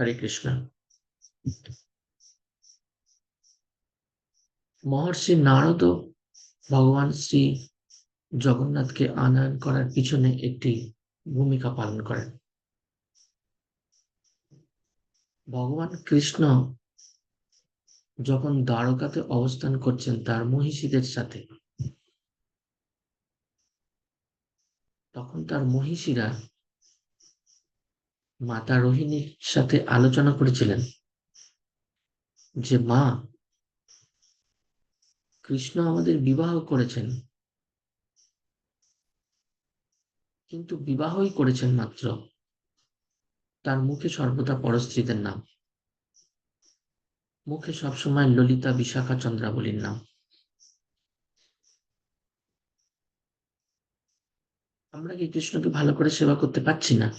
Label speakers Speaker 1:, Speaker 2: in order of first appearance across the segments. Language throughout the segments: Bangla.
Speaker 1: হরে কৃষ্ণ। মহর্ষি নারদ ভগবান শ্রী জগন্নাথকে আনয়ন করার পিছনে একটি ভূমিকা পালন করেন। ভগবান কৃষ্ণ যখন দ্বারকাতে অবস্থান করছেন তার মহিষীদের সাথে, তখন তার মহিষীরা মাতা রোহিণীর সাথে আলোচনা করেছিলেন যে মা, কৃষ্ণ আমাদের বিবাহ করেছেন, কিন্তু বিবাহই করেছেন মাত্র, তার মুখে সর্বদা পরস্ত্রীদের নাম, মুখে সবসময় ললিতা বিশাখা চন্দ্রাবলীর নাম। আমরা কি কৃষ্ণকে ভালো করে সেবা করতে পারছি না?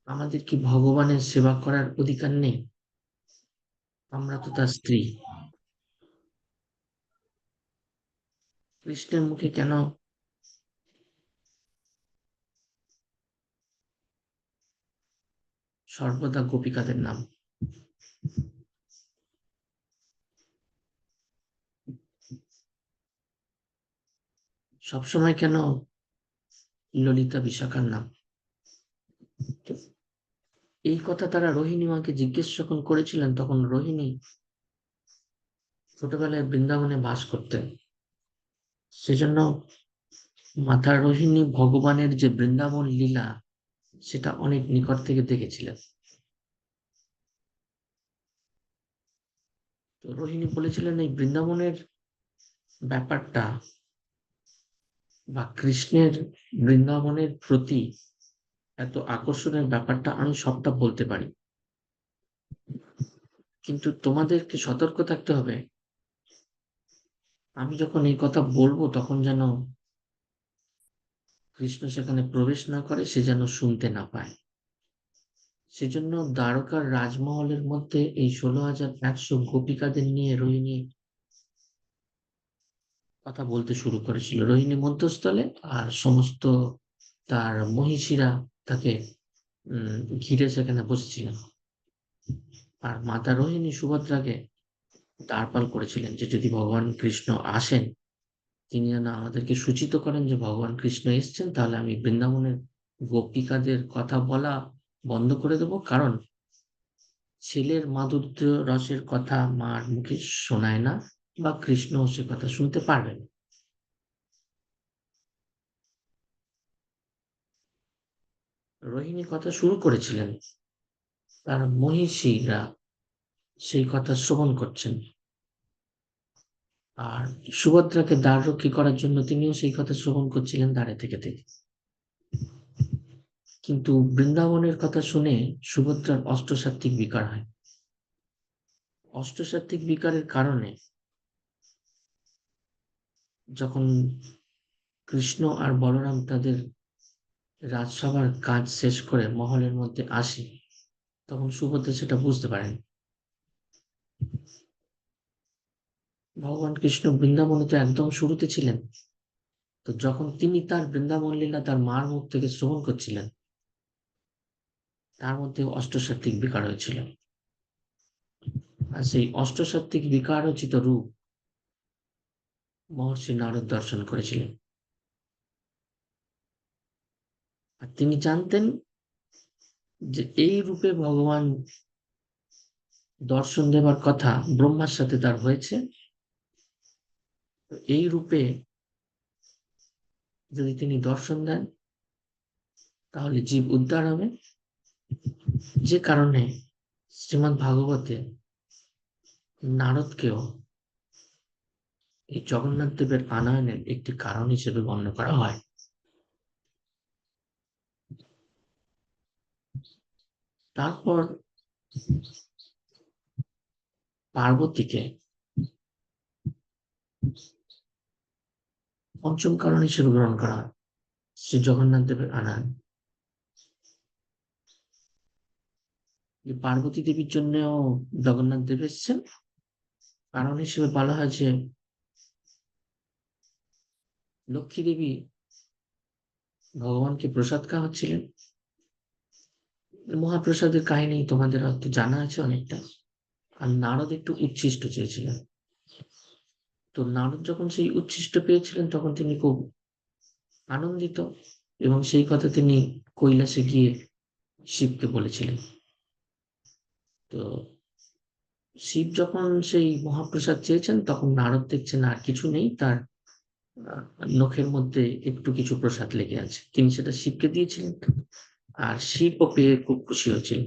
Speaker 1: আমাদের কি ভগবানের সেবা করার অধিকার নেই? আমরা তো তার স্ত্রী। কৃষ্ণের মুখে কেন সর্বদা গোপিকাদের নাম? সবসময় কেন ললিতা বিশাখার নাম? এই কথা তারা রোহিণী মাকে জিজ্ঞেস যখন করেছিলেন, তখন রোহিণী ছোটবেলায় বৃন্দাবনে বাস করতেন। সেজন্য মাতা রোহিণী ভগবানের যে বৃন্দাবন লীলা, সেটা অনেক নিকট থেকে দেখেছিলেন। তো রোহিণী বলেছিলেন, এই বৃন্দাবনের ব্যাপারটা বা কৃষ্ণের বৃন্দাবনের প্রতি এত আকর্ষণের ব্যাপারটা আমি সবটা বলতে পারি, কিন্তু তোমাদেরকে সতর্ক থাকতে হবে, আমি যখন এই কথা বলবো তখন যেন কৃষ্ণ সেখানে প্রবেশ না করে, সে যেন শুনতে না পায়। সেজন্য দ্বারকার রাজমহলের মধ্যে এই 16,100 গোপিকাদের নিয়ে রোহিণী কথা বলতে শুরু করেছিল। রোহিণী মধ্যস্থলে, আর সমস্ত তার মহিষীরা তাকে ঘিরে সেখানে বসেছিলেন। আর মাতা রোহিণী সুভদ্রাকে দ্বারপাল করেছিলেন যে যদি ভগবান কৃষ্ণ আসেন, তিনি যেন আমাদেরকে সূচিত করেন যে ভগবান কৃষ্ণ এসছেন, তাহলে আমি বৃন্দাবনের গোপিকাদের কথা বলা বন্ধ করে দেব। কারণ ছেলের মাধুর্য রসের কথা মার মুখে শোনায় না, বা কৃষ্ণ সে কথা শুনতে পারবেন। রোহিণী কথা শুরু করেছিলেন, তার মহিষীরা সেই কথা শ্রবণ করছেন, আর সুভদ্রাকে দ্বাররক্ষী করার জন্য তিনিও সেই কথা শ্রবণ করছিলেন দাঁড়ে থেকে থেকে। কিন্তু বৃন্দাবনের কথা শুনে সুভদ্রার অষ্টসাত্ত্বিক বিকার হয়। অষ্টসাত্ত্বিক বিকারের কারণে যখন কৃষ্ণ আর বলরাম তাদের রাজসভার কাজ শেষ করে মহলের মধ্যে আসে, তখন সুভদ্রা সেটা বুঝতে পারেন। ভগবান কৃষ্ণ বৃন্দাবনে তো একদম শুরুতে ছিলেন, তো যখন তিনি তার বৃন্দাবন লীলা তার মার মুখ থেকে শ্রবণ করছিলেন, তার মধ্যে অষ্টসাত্ত্বিক বিকার হয়েছিল। আর সেই অষ্টসাত্ত্বিক বিকারোচিত রূপ মহর্ষি নারদ দর্শন করেছিলেন। আর তিনি জানতেন যে এই রূপে ভগবান দর্শন দেবার কথা ব্রহ্মার সাথে তার হয়েছে। এই রূপে যদি তিনি দর্শন দেন, তাহলে জীব উদ্ধার হবে। যে কারণে শ্রীমদ্ ভাগবতে নারদকেও এই জগন্নাথ দেবের আনয়নের একটি কারণ হিসেবে গণ্য করা হয়। তারপর পার্বতীকে পঞ্চম কারণ হিসেবে গ্রহণ করা হয়, শ্রী জগন্নাথ দেবের আনয়ন। পার্বতী দেবীর জন্যও জগন্নাথ দেব এসেছেন। কারণ হিসেবে বলা হয় যে লক্ষ্মী দেবী ভগবানকে প্রসাদ খাওয়াচ্ছিলেন, মহাপ্রসাদের কাহিনী তোমাদের হয়তো জানা আছে অনেকটা। আর নারদ একটু উচ্ছিষ্ট চেয়েছিলেন। তো নারদ যখন সেই উচ্ছিষ্ট পেয়েছিলেন তখন তিনি খুব আনন্দিত, এবং সেই কথা তিনি কৈলাসে গিয়ে শিবকে বলেছিলেন। তো শিব যখন সেই মহাপ্রসাদ চেয়েছেন তখন নারদ দেখছেন আর কিছু নেই, তার আহ, নখের মধ্যে একটু কিছু প্রসাদ লেগে আছে। তিনি সেটা শিবকে দিয়েছিলেন, আর শিবও পেয়ে খুব খুশি হয়েছিলেন।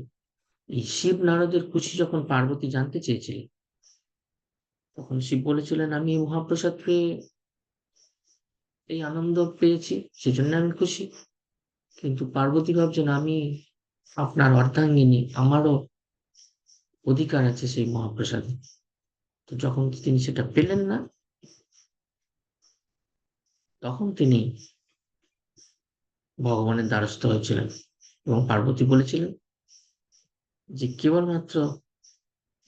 Speaker 1: এই শিব নারদের খুশি যখন পার্বতী জানতে চেয়েছিলেন, তখন শিব বলেছিলেন, আমি এই মহাপ্রসাদ পেয়ে এই আনন্দ পেয়েছি, সেজন্য আমি খুশি। কিন্তু পার্বতী ভাবছেন, আমি আপনার অর্ধাঙ্গিনী, আমারও অধিকার আছে সেই মহাপ্রসাদে। তো যখন তিনি সেটা পেলেন না, তখন তিনি ভগবানের দ্বারস্থ হয়েছিলেন, এবং পার্বতী বলেছিলেন যে কেবলমাত্র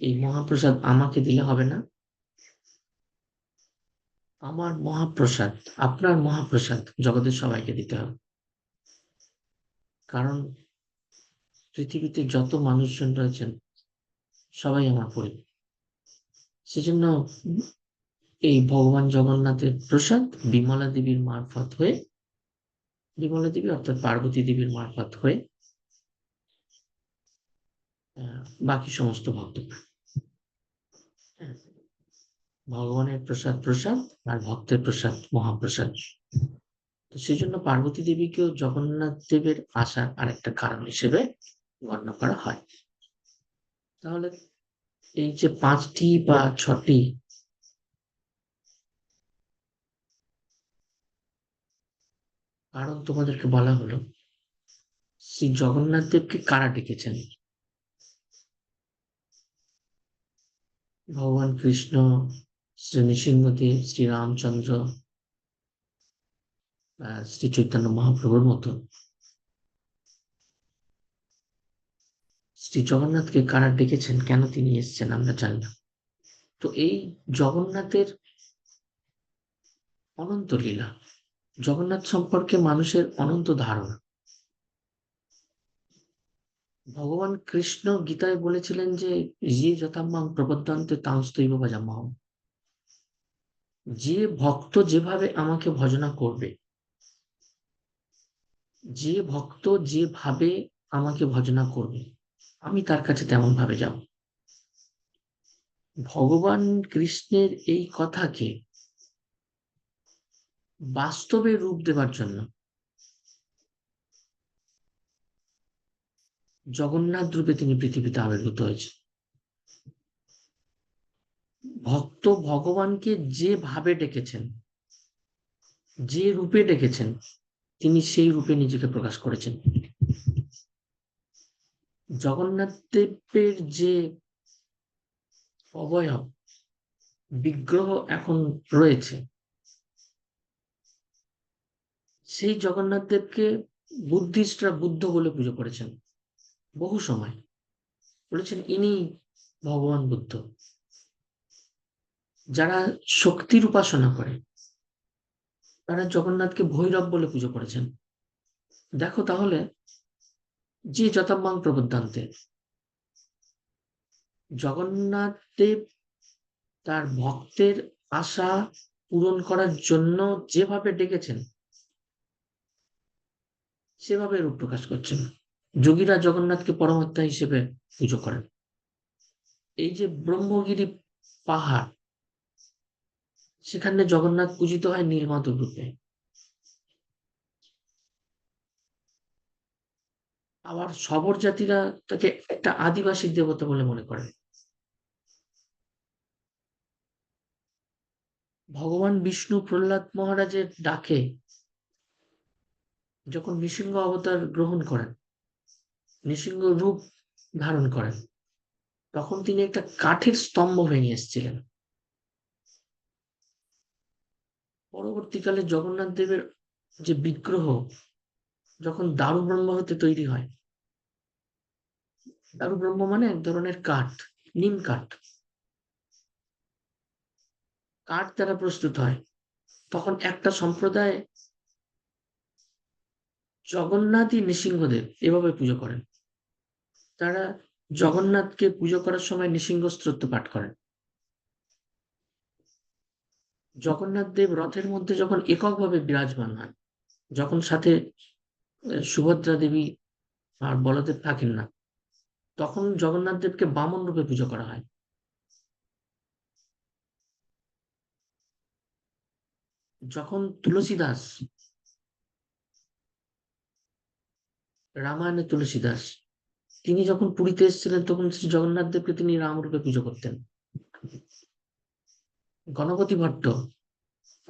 Speaker 1: এই মহাপ্রসাদ আমাকে দিলে হবে না, আমার মহাপ্রসাদ, আপনার মহাপ্রসাদ জগতের সবাইকে দিতে হবে। কারণ পৃথিবীতে যত মানুষজন রয়েছেন সবাই আমার পরিবার। সেজন্য এই ভগবান জগন্নাথের প্রসাদ বিমলা দেবীর মারফত হয়ে, বিমলা দেবী অর্থাৎ পার্বতী দেবীর মারফত হয়ে বাকি সমস্ত ভক্ত, ভগবানের প্রসাদ প্রসাদ, আর ভক্তের প্রসাদ মহাপ্রসাদ। তো সেই জন্য পার্বতী দেবীকেও জগন্নাথ দেবের আসার আরেকটা কারণ হিসেবে গণ্য করা হয়। তাহলে এই যে 5টি বা 6টি কারণ তোমাদেরকে বলা হলো, শ্রী জগন্নাথ দেবকে কারা ডেকেছেন? ভগবান কৃষ্ণ, শ্রী নৃসিংহদেব, শ্রী রামচন্দ্র, শ্রী চৈতন্য মহাপ্রভুর মতো শ্রী জগন্নাথকে কারা ডেকেছেন, কেন তিনি এসেছেন আমরা জানি না। তো এই জগন্নাথের অনন্ত লীলা, জগন্নাথ সম্পর্কে মানুষের অনন্ত ধারণা। ভগবান কৃষ্ণ গীতায় বলেছিলেন যে যে যথাম্মাং প্রপদ্যন্তে তাংস্তৈব ভজাম্যহম। যে ভক্ত যেভাবে আমাকে ভজনা করবে, যে ভক্ত যেভাবে আমাকে ভজনা করবে, আমি তার কাছে তেমন ভাবে যাব। ভগবান কৃষ্ণের এই কথাকে বাস্তবে রূপ দেবার জন্য জগন্নাথ রূপে তিনি পৃথিবীতে আবির্ভূত হয়েছে। ভক্ত ভগবানকে যেভাবে ডেকেছেন, যে রূপে ডেকেছেন, তিনি সেই রূপে নিজেকে প্রকাশ করেছেন। জগন্নাথ দেবের যে অবয়ব বিগ্রহ এখন রয়েছে, সেই জগন্নাথ দেবকে বুদ্ধিস্টরা বুদ্ধ বলে পুজো করেছেন বহু সময়। বলেছেন ইনি ভগবান বুদ্ধ। যারা শক্তির উপাসনা করে তারা জগন্নাথকে ভৈরব বলে পুজো করেছেন। দেখো তাহলে, যে যথাম্মাং প্রবুদ্ধান্তে, জগন্নাথ দেব তার ভক্তের আশা পূরণ করার জন্য যেভাবে ডেকেছেন, সেভাবে রূপ প্রকাশ করছেন। যোগীরা জগন্নাথকে পরমাত্মা হিসেবে পুজো করেন। এই যে ব্রহ্মগিরি পাহাড়, সেখানে জগন্নাথ পূজিত হয় নীলমাধব রূপে। আবার শবর জাতিরা তাকে একটা আদিবাসী দেবতা বলে মনে করে। ভগবান বিষ্ণু প্রহ্লাদ মহারাজের ডাকে যখন নৃসিংহ অবতার গ্রহণ করেন, নৃসিংহ রূপ ধারণ করেন, তখন তিনি একটা কাঠের স্তম্ভ ভেঙে এসেছিলেন। পরবর্তীকালে জগন্নাথ দেবের যে বিগ্রহ যখন দারু ব্রহ্ম হতে তৈরি হয়, দারু ব্রহ্ম মানে এক ধরনের কাঠ, নিম কাঠ, কাঠ দ্বারা প্রস্তুত হয়, তখন একটা সম্প্রদায় জগন্নাথই নৃসিংহদেব এভাবে পুজো করেন। তারা জগন্নাথকে পুজো করার সময় নৃসিংহ স্তোত্র পাঠ করেন। জগন্নাথ দেব রথের মধ্যে যখন এককভাবে বিরাজমান হন, যখন সাথে সুভদ্রা দেবী আর বলদেব থাকেন না, তখন জগন্নাথ দেবকে বামন রূপে পুজো করা হয়। যখন তুলসীদাস, রামায়ণে তুলসীদাস, তিনি যখন পুরীতে এসেছিলেন তখন শ্রী জগন্নাথ দেবকে তিনি রাম রূপে পুজো করতেন। গণপতি ভট্ট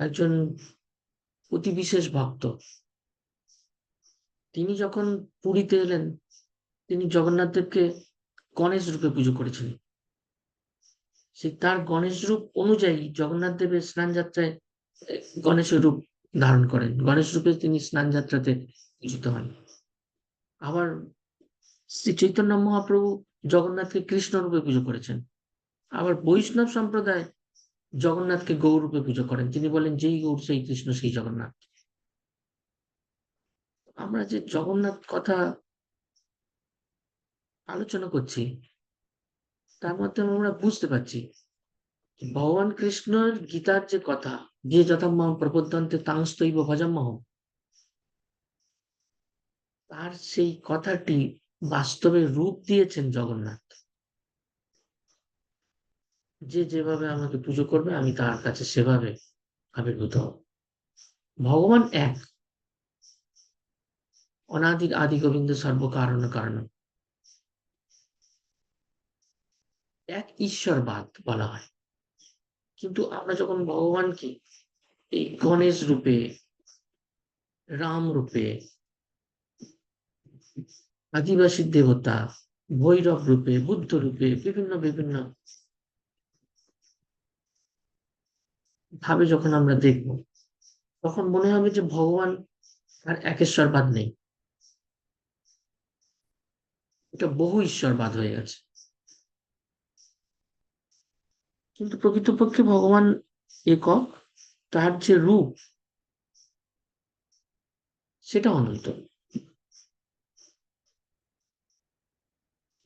Speaker 1: একজন অতি বিশেষ ভক্ত, তিনি যখন পুরীতে এলেন তিনি জগন্নাথ দেবকে গণেশ রূপে পুজো করেছিলেন। সেই তার গণেশ রূপ অনুযায়ী জগন্নাথ দেবের স্নান যাত্রায় গণেশের রূপ ধারণ করেন, গণেশ রূপে তিনি স্নান যাত্রাতে পূজিত হন। আবার শ্রী চৈতন্য মহাপ্রভু জগন্নাথকে কৃষ্ণ রূপে পুজো করেছেন। আবার বৈষ্ণব সম্প্রদায় জগন্নাথকে গৌর রূপে পুজো করেন, তিনি বলেন যেই গৌর সেই কৃষ্ণ সেই জগন্নাথ। আমরা যে জগন্নাথ কথা আলোচনা করছি তার মধ্যে আমরা বুঝতে পারছি ভগবান কৃষ্ণের গীতার যে কথা, যে যথাম্মাম প্রপদ্যন্তে তাংস্তৈব ভজম্মহম, তার সেই কথাটি বাস্তবে রূপ দিয়েছেন জগন্নাথ। যে যেভাবে আমাকে পুজো করবে আমি তার কাছে সেভাবে আবির্ভূত হব। ভগবান এক, অনাদি আদি গোবিন্দ সর্বকারণ কারণ, এক ঈশ্বরবাদ বলা হয়। কিন্তু আমরা যখন ভগবানকে এই গণেশ রূপে, রাম রূপে, আদিবাসী দেবতা, ভৈরব রূপে, বুদ্ধ রূপে, বিভিন্ন বিভিন্ন ভাবে যখন আমরা দেখব, তখন মনে হবে যে ভগবান আর একেশ্বরবাদ নেই, এটা বহু ঈশ্বরবাদ হয়ে গেছে। কিন্তু প্রকৃতপক্ষে ভগবান একক, তার যে রূপ সেটা অনন্ত।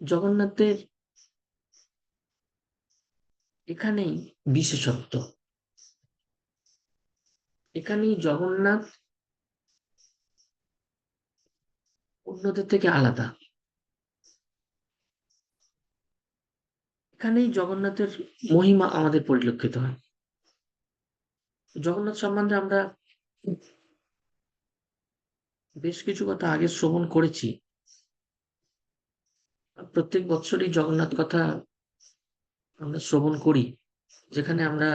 Speaker 1: জগন্নাথের এখানেই বিশেষত্ব, এখানেই জগন্নাথ অন্যদের থেকে আলাদা, এখানেই জগন্নাথের মহিমা আমাদের পরিলক্ষিত হয়। জগন্নাথ সম্বন্ধে আমরা বেশ কিছু কথা আগে শ্রবণ করেছি। প্রত্যেক বছরই জগন্নাথ কথা আমরা শ্রবণ করি, যেখানে আমরা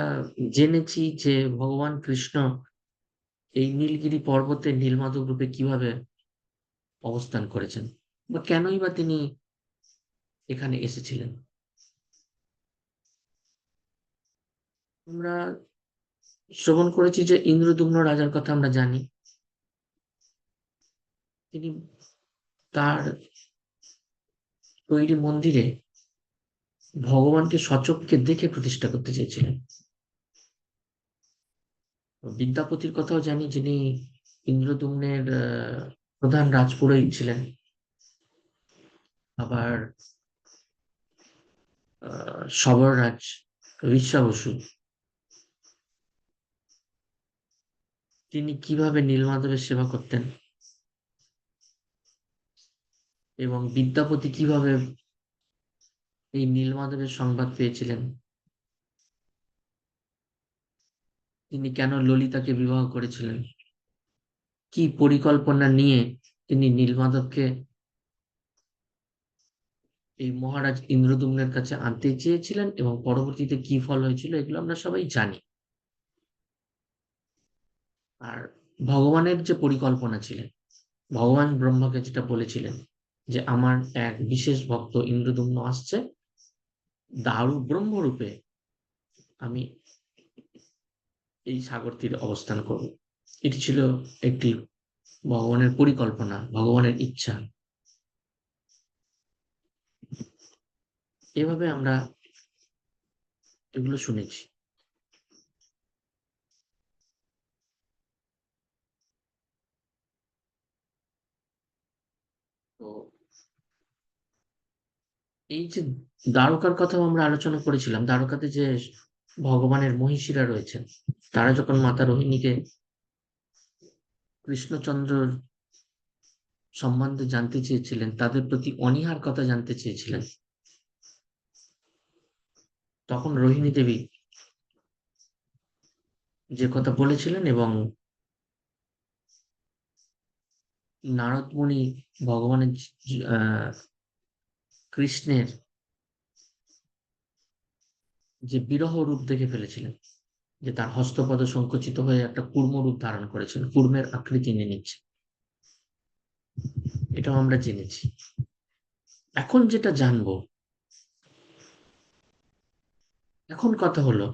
Speaker 1: জেনেছি যে ভগবান কৃষ্ণ এই নীলগিরি পর্বতে নীলমাধব রূপে কিভাবে অবস্থান করেছেন, বা কেনই বা তিনি এখানে এসেছিলেন। আমরা শ্রবণ করেছি যে ইন্দ্রদুম্ন রাজার কথা আমরা জানি, তিনি তার তৈরি মন্দিরে ভগবানকে সচক্ষে দেখে প্রতিষ্ঠা করতে চেয়েছিলেন। বিদ্যাপতির কথাও জানি, যিনি ইন্দ্রদুম্নের প্রধান রাজপুরোহিত ছিলেন। আবার সবররাজ ঋষা বসু, তিনি কিভাবে নীলমাধবের সেবা করতেন, এবং বিদ্যাপতি কিভাবে এই নীলমাধবের সংবাদ পেয়েছিলেন, তিনি কেন ললিতাকে বিবাহ করেছিলেন, কি পরিকল্পনা নিয়ে তিনি নীলমাধবকে এই মহারাজ ইন্দ্রদুম্নের কাছে আনতে চেয়েছিলেন, এবং পরবর্তীতে কি ফল হয়েছিল এগুলো আমরা সবাই জানি। আর ভগবানের যে পরিকল্পনা ছিলেন, ভগবান ব্রহ্মাকে যেটা বলেছিলেন যে আমার এক বিশেষ ভক্ত ইন্দ্রদুম্ন আসছে, দারু ব্রহ্মরূপে আমি এই সাগর তীরে অবস্থান করব। এটি ছিল একটি ভগবানের পরিকল্পনা, ভগবানের ইচ্ছা। এভাবে আমরা এগুলো শুনেছি। তো এই যে দ্বারকার কথাও আমরা আলোচনা করেছিলাম, দ্বারকাতে যে ভগবানের মহিষীরা রয়েছেন, তারা যখন মাতা রোহিণীকে কৃষ্ণচন্দ্রর সম্বন্ধে জানতে চেয়েছিলেন, তাদের প্রতি অনীহার কথা জানতে চেয়েছিলেন, তখন রোহিণী দেবী যে কথা বলেছিলেন, এবং নারদ মুনি ভগবানের কৃষ্ণের যে বিরহ রূপ দেখে ফেলেছিলেন, যে তার হস্তপদ সংকুচিত হয়ে একটা কূর্ম রূপ ধারণ করেছেন, কূর্মের আকৃতি নিয়ে নিচ্ছে, এটাও আমরা জেনেছি। এখন যেটা জানবো, এখন কথা হলো,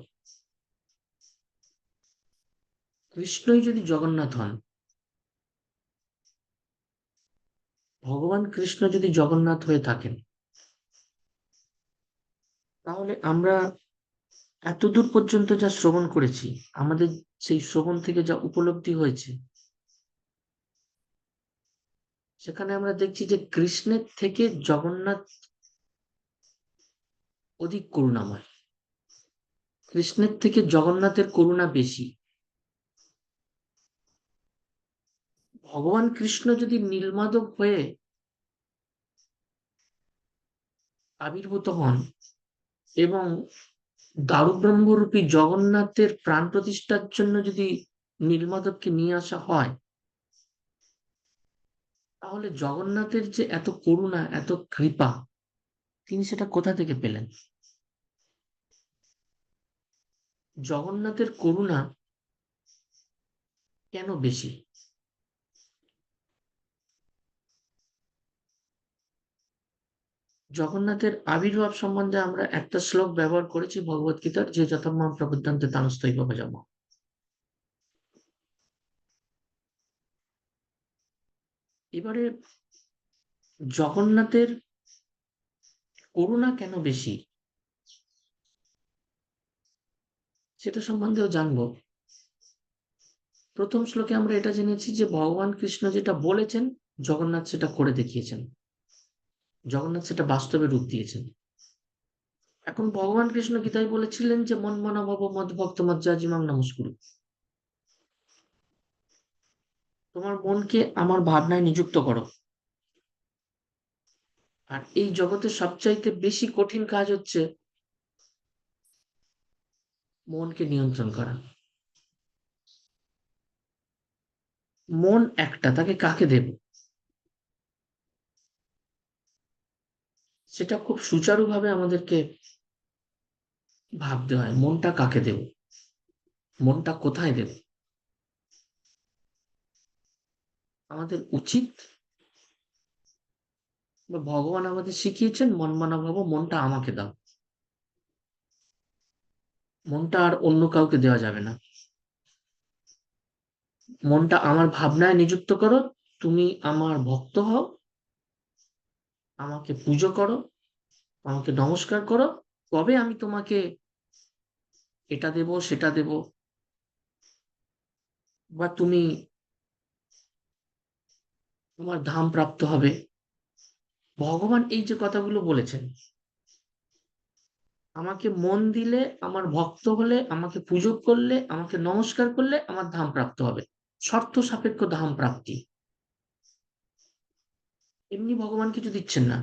Speaker 1: কৃষ্ণই যদি জগন্নাথ হন, ভগবান কৃষ্ণ যদি জগন্নাথ হয়ে থাকেন, তাহলে আমরা এতদূর পর্যন্ত যা শ্রবণ করেছি, আমাদের সেই শ্রবণ থেকে যা উপলব্ধি হয়েছে, সেখানে আমরা দেখছি যে কৃষ্ণের থেকে জগন্নাথ অধিক করুণাময়, কৃষ্ণের থেকে জগন্নাথের করুণা বেশি। ভগবান কৃষ্ণ যদি নীলমাধব হয়ে আবির্ভূত হন এবং দারুব্রহ্মরূপী জগন্নাথের প্রাণ প্রতিষ্ঠার জন্য যদি নীলমাধবকে নিয়ে আসা হয়, তাহলে জগন্নাথের যে এত করুণা, এত কৃপা, তিনি সেটা কোথা থেকে পেলেন? জগন্নাথের করুণা কেন বেশি? জগন্নাথের আবির্ভাব সম্বন্ধে আমরা একটা শ্লোক ব্যবহার করেছি ভগবত গীতার, যে যথামাম প্রবুদ্ধান্তে তানস্তৈব ভজাম। এবারে জগন্নাথের করুণা কেন বেশি, সেটা সম্বন্ধেও জানবো। প্রথম শ্লোকে আমরা এটা জেনেছি যে ভগবান কৃষ্ণ যেটা বলেছেন, জগন্নাথ সেটা করে দেখিয়েছেন, জগন্নাথ সেটা বাস্তবে রূপ দিয়েছেন। এখন ভগবান কৃষ্ণ গীতায় বলেছিলেন যে মন মনা ভব মদ ভক্ত মজ্জাজিমাং নমস্কুরু, তোমার মনকে আমার ভাবনায় নিযুক্ত করো। আর এই জগতের সবচাইতে বেশি কঠিন কাজ হচ্ছে মনকে নিয়ন্ত্রণ করা। মন একটা, তাকে কাকে দেব, সেটা খুব সুচারুভাবে আমাদেরকে ভাবতে হয়। মনটা কাকে দেব, মনটা কোথায় দেব? আমাদের উচিত, বা ভগবান আমাদের শিখিয়েছেন, মন মানা ভাব, মনটা আমাকে দাও, মনটা আর অন্য কাউকে দেওয়া যাবে না। মনটা আমার ভাবনায় নিযুক্ত করো, তুমি আমার ভক্ত হও, আমাকে পুজো করো, আমাকে নমস্কার করো, তবে আমি তোমাকে এটা দেব সেটা দেব, বা তুমি তোমার ধাম প্রাপ্ত হবে। ভগবান এই যে কথাগুলো বলেছেন, আমাকে মন দিলে, আমার ভক্ত হলে, আমাকে পুজো করলে, আমাকে নমস্কার করলে আমার ধাম প্রাপ্ত হবে, শর্ত সাপেক্ষ ধাম প্রাপ্তি। এমনি ভগবান কিছু দিচ্ছেন না,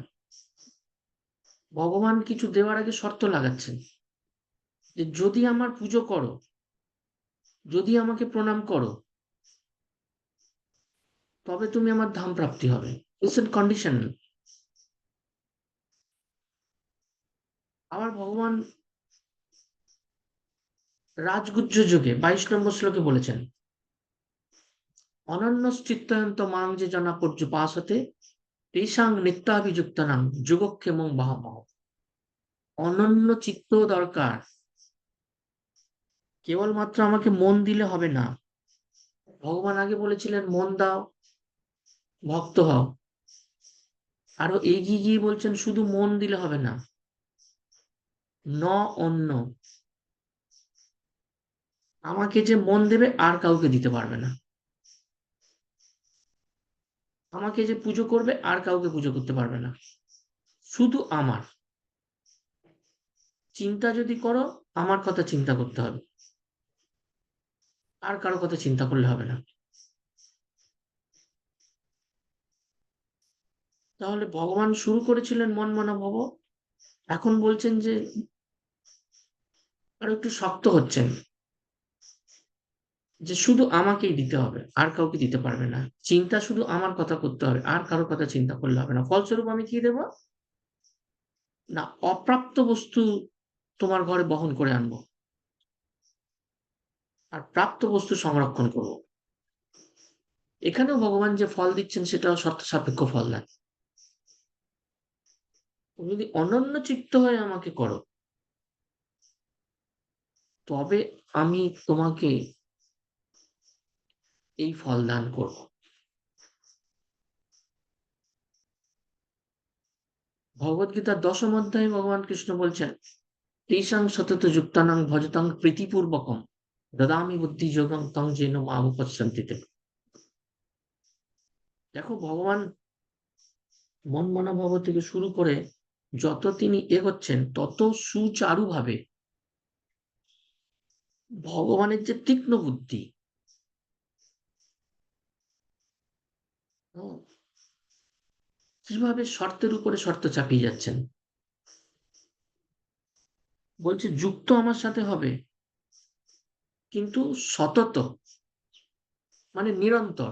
Speaker 1: ভগবান কিছু দেওয়ার আগে শর্ত লাগাচ্ছেন, যে যদি আমার পুজো করো, যদি আমাকে প্রণাম করো, তবে তুমি আমার ধাম প্রাপ্তি হবে। It's an condition. আবার ভগবান রাজগুজ্জ যুগে 22 নম্বর শ্লোকে বলেছেন, অনন্য চিত্তায়ন্ত মাং যে জনা পর্যুপাসতে তেষাং নিত্যাভিযুক্ত নাম যুগক্ষেমং বাহমহ। অনন্য চিত্ত দরকার, কেবলমাত্র আমাকে মন দিলে হবে না। ভগবান আগে বলেছিলেন মন দাও, ভক্ত হও। আরো এগিয়ে গিয়ে বলছেন শুধু মন দিলে হবে না, ন অন্য, আমাকে যে মন দেবে আর কাউকে দিতে পারবে না, আমাকে যে পুজো করবে আর কাউকে পুজো করতে পারবে না, শুধু আমার। চিন্তা যদি করো, আমার কথা চিন্তা করতে হবে, আর কারো কথা চিন্তা করলে হবে না। তাহলে ভগবান শুরু করেছিলেন মন মানা ভব, এখন বলছেন যে আরো একটু শক্ত হচ্ছেন, যে শুধু আমাকেই দিতে হবে, আর কাউকে দিতে পারবে না। চিন্তা শুধু আমার কথা করতে হবে, আর কারো কথা চিন্তা করলে হবে না। ফলস্বরূপ আমি কি দেব না, অপ্রাপ্ত বস্তু তোমার ঘরে বহন করে আনবো, আর প্রাপ্ত বস্তু সংরক্ষণ করব। এখানেও ভগবান যে ফল দিচ্ছেন সেটাও শর্ত সাপেক্ষ ফল দেন। তুমি যদি অনন্য চিত্ত হয়ে আমাকে করো, তবে আমি তোমাকে এই ফল দান করব। ভগবদ গীতার 10ম অধ্যায়ে ভগবান কৃষ্ণ বলছেন, তেষাং সতত যুক্তানাং ভজতাং প্রীতিপূর্বকম দদামি বুদ্ধি যোগং তং যেন মামুপশ্যন্তি তে। দেখো ভগবান মন মনা ভব থেকে শুরু করে যত তিনি এগোচ্ছেন, তত সুচারুভাবে ভগবানের যে তীক্ষ্ণ বুদ্ধি, হুম, কিভাবে শর্তের উপরে শর্ত চাপিয়ে যাচ্ছেন। বলছে যুক্ত আমার সাথে হবে, কিন্তু সতত, মানে নিরন্তর,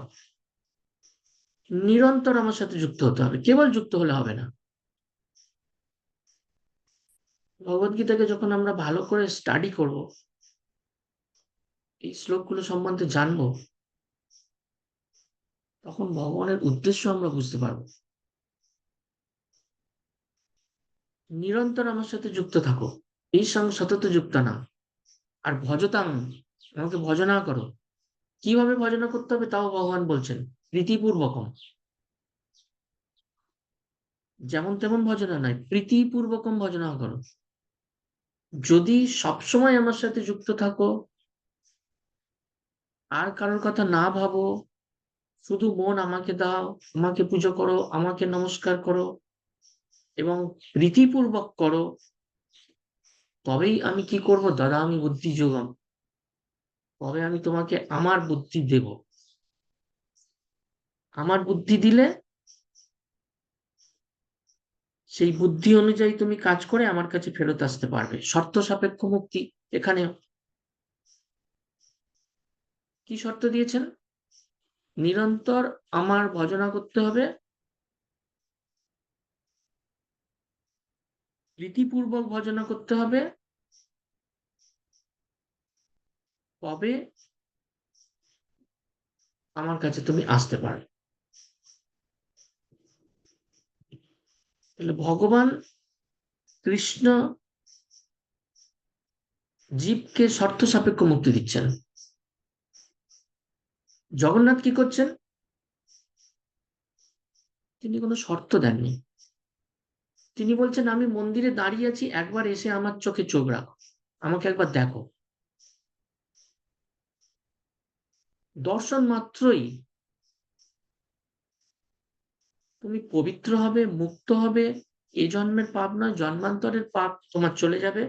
Speaker 1: নিরন্তর আমার সাথে যুক্ত হতে হবে, কেবল যুক্ত হলে হবে না। ভগবদ্গীতাকে যখন আমরা ভালো করে স্টাডি করব, এই শ্লোকগুলো সম্বন্ধে জানবো, তখন ভগবানের উদ্দেশ্য আমরা বুঝতে পারবো। নিরন্তর আমার সাথে যুক্ত থাকো, এই সঙ্গে সতত যুক্ত না। আর ভজতাম, আমাকে ভজনা করো। কিভাবে ভজনা করতে হবে তাও ভগবান বলছেন, প্রীতিপূর্বকম। যেমন তেমন ভজনা নয়, প্রীতিপূর্বকম ভজনা করো। যদি সবসময় আমার সাথে যুক্ত থাকো, আর কারোর কথা না ভাবো, শুধু মন আমাকে দাও, আমাকে পুজো করো, আমাকে নমস্কার করো, এবং প্রীতিপূর্বক করো, তবেই আমি কি করব, দাদা আমি বুদ্ধি যোগাম, তবে আমি তোমাকে আমার বুদ্ধি দেব। আমার বুদ্ধি দিলে সেই বুদ্ধি অনুযায়ী তুমি কাজ করে আমার কাছে ফেরত আসতে পারবে। শর্ত সাপেক্ষ মুক্তি এখানে কি শর্ত দিয়েছেন, নিরন্তর আমার ভজনা করতে হবে, প্রীতিপূর্বক ভজনা করতে হবে, তবে আমার কাছে তুমি আসতে পারবে। তাহলে ভগবান কৃষ্ণ জীবকে শর্ত সাপেক্ষ মুক্তি দিচ্ছেন। জগন্নাথ কি করছেন, তিনি কোনো শর্ত দেননি। তিনি বলছেন আমি মন্দিরে দাঁড়িয়ে আছি, একবার এসে আমার চোখে চোখ রাখো, আমাকে একবার দেখো। দর্শন মাত্রই তুমি পবিত্র হবে, মুক্ত হবে। এ জন্মের পাপ নয়, জন্মান্তরের পাপ তোমার চলে যাবে।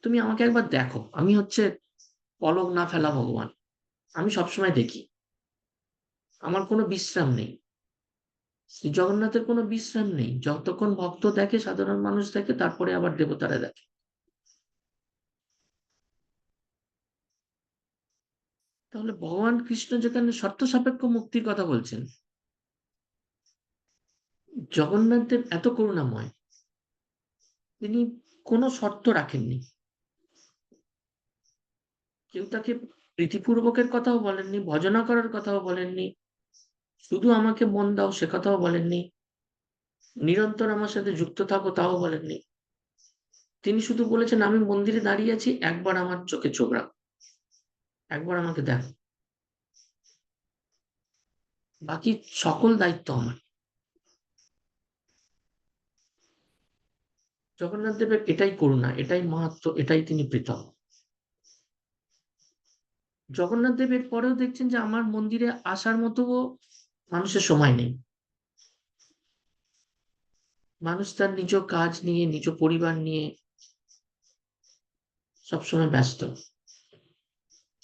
Speaker 1: তুমি আমাকে একবার দেখো, আমি হচ্ছে পলক না ফেলা ভগবান, আমি সবসময় দেখি, আমার কোনো বিশ্রাম নেই। শ্রী জগন্নাথের কোনো বিশ্রাম নেই, যতক্ষণ ভক্ত দেখে, সাধারণ মানুষ দেখে, তারপরে আবার দেবতারা দেখে। তাহলে ভগবান কৃষ্ণ যেখানে শর্ত সাপেক্ষ মুক্তির কথা বলছেন, জগন্নাথ দেব এত করুণাময়, তিনি কোনো শর্ত রাখেননি। কেউ তাকে প্রীতিপূর্বকের কথাও বলেননি, ভজনা করার কথাও বলেননি, শুধু আমাকে মন দাও সে কথাও বলেননি, নিরন্তর আমার সাথে যুক্ত থাকো তাও বলেননি। তিনি শুধু বলেছেন আমি মন্দিরে দাঁড়িয়ে আছি, একবার আমার চোখে চোখ রাখো, একবার আমাকে দেখো, বাকি সকল দায়িত্ব আমার। জগন্নাথ দেবের এটাই করুণা, এটাই মাহাত্ম্য, এটাই তিনি পৃথক। জগন্নাথ দেবের পরেও দেখছেন যে আমার মন্দিরে আসার মতো মানুষের সময় নেই। মানুষ তার নিজ কাজ নিয়ে, নিজ পরিবার নিয়ে সবসময় ব্যস্ত।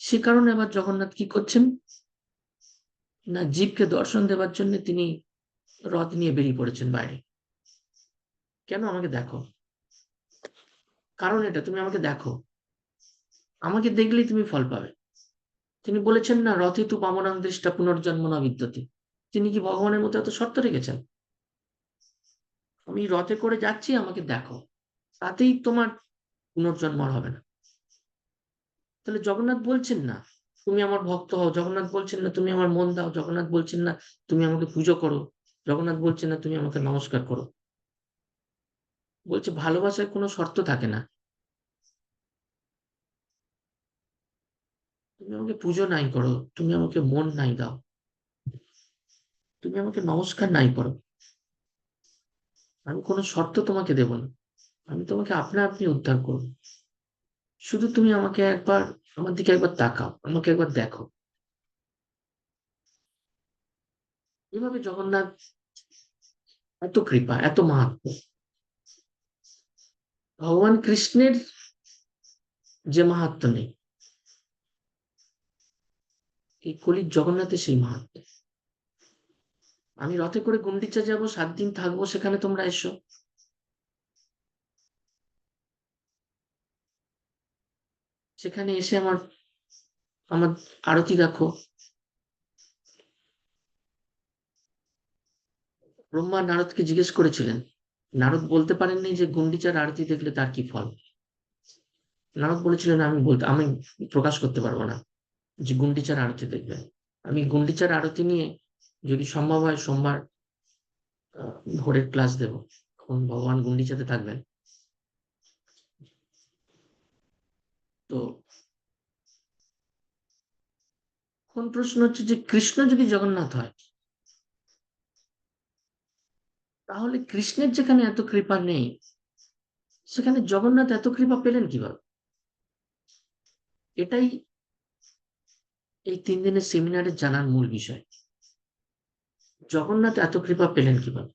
Speaker 1: সে কারণে আবার জগন্নাথ কি করছেন না, জীবকে দর্শন দেবার জন্য তিনি রথ নিয়ে বেরিয়ে পড়েছেন বাইরে। কেন? আমাকে দেখো। কারণ এটা, তুমি আমাকে দেখো, আমাকে দেখলেই তুমি ফল পাবে। তিনি বলেছেন না, রথে তু পাবনাং দৃষ্টা পুনর্জন্ম না বিদ্যতে। তিনি কি ভগবানের মতো এত শর্ত রেখেছেন? আমি রথে করে যাচ্ছি, আমাকে দেখো, তাতেই তোমার পুনর্জন্ম আর হবে না। তাহলে জগন্নাথ বলছেন না তুমি আমার ভক্ত হও, জগন্নাথ বলছেন না তুমি আমার মন দাও, জগন্নাথ বলছেন না তুমি আমাকে পুজো করো, জগন্নাথ বলছেন না তুমি আমাকে নমস্কার করো। বলছে ভালোবাসায় কোনো শর্ত থাকে না। তুমি আমাকে পুজো নাই করো, তুমি আমাকে মন নাই দাও, তুমি আমাকে নমস্কার নাই করো, আমি কোনো শর্ত তোমাকে দেব না, আমি তোমাকে আপনা আপনি উদ্ধার করবো। শুধু তুমি আমাকে একবার, আমার দিকে একবার তাকাও, আমাকে একবার দেখো। এভাবে জগন্নাথ এত কৃপা, এত মাহাত্ম্য। ভগবান কৃষ্ণের যে মাহাত্ম্য নেই, এই কলির জগন্নাথের সেই মাহাত্ম্য। আমি রথে করে গুন্ডিচা যাব, 7 দিন থাকবো সেখানে, তোমরা এসো। সেখানে এসে আমার আমার আরতি দেখো। ব্রহ্মা নারদকে জিজ্ঞেস করেছিলেন, নারদ বলতে পারেননি যে গুন্ডিচার আরতি দেখলে তার কি ফল। নারদ বলেছিলেন আমি প্রকাশ করতে পারবো না যে গুন্ডিচার আরতি দেখবে। আমি গুন্ডিচার আরতি নিয়ে যদি সম্ভব হয় সোমবার ভোরের ক্লাস দেব, তখন ভগবান গুন্ডিচাতে থাকবেন। তো এখন প্রশ্ন হচ্ছে যে কৃষ্ণ যদি জগন্নাথ হয়, তাহলে কৃষ্ণের যেখানে এত কৃপা নেই, সেখানে জগন্নাথ এত কৃপা পেলেন কিভাবে? এটাই এই 3 দিনের সেমিনারে জানার মূল বিষয়। জগন্নাথ এত কৃপা পেলেন কিভাবে?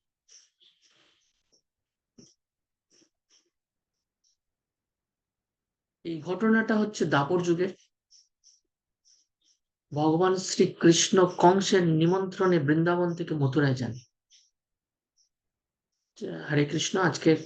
Speaker 1: এই ঘটনাটা হচ্ছে দাপর যুগের। ভগবান শ্রীকৃষ্ণ কংসের নিমন্ত্রণে বৃন্দাবন থেকে মথুরায় যান। হরে কৃষ্ণ। আজকের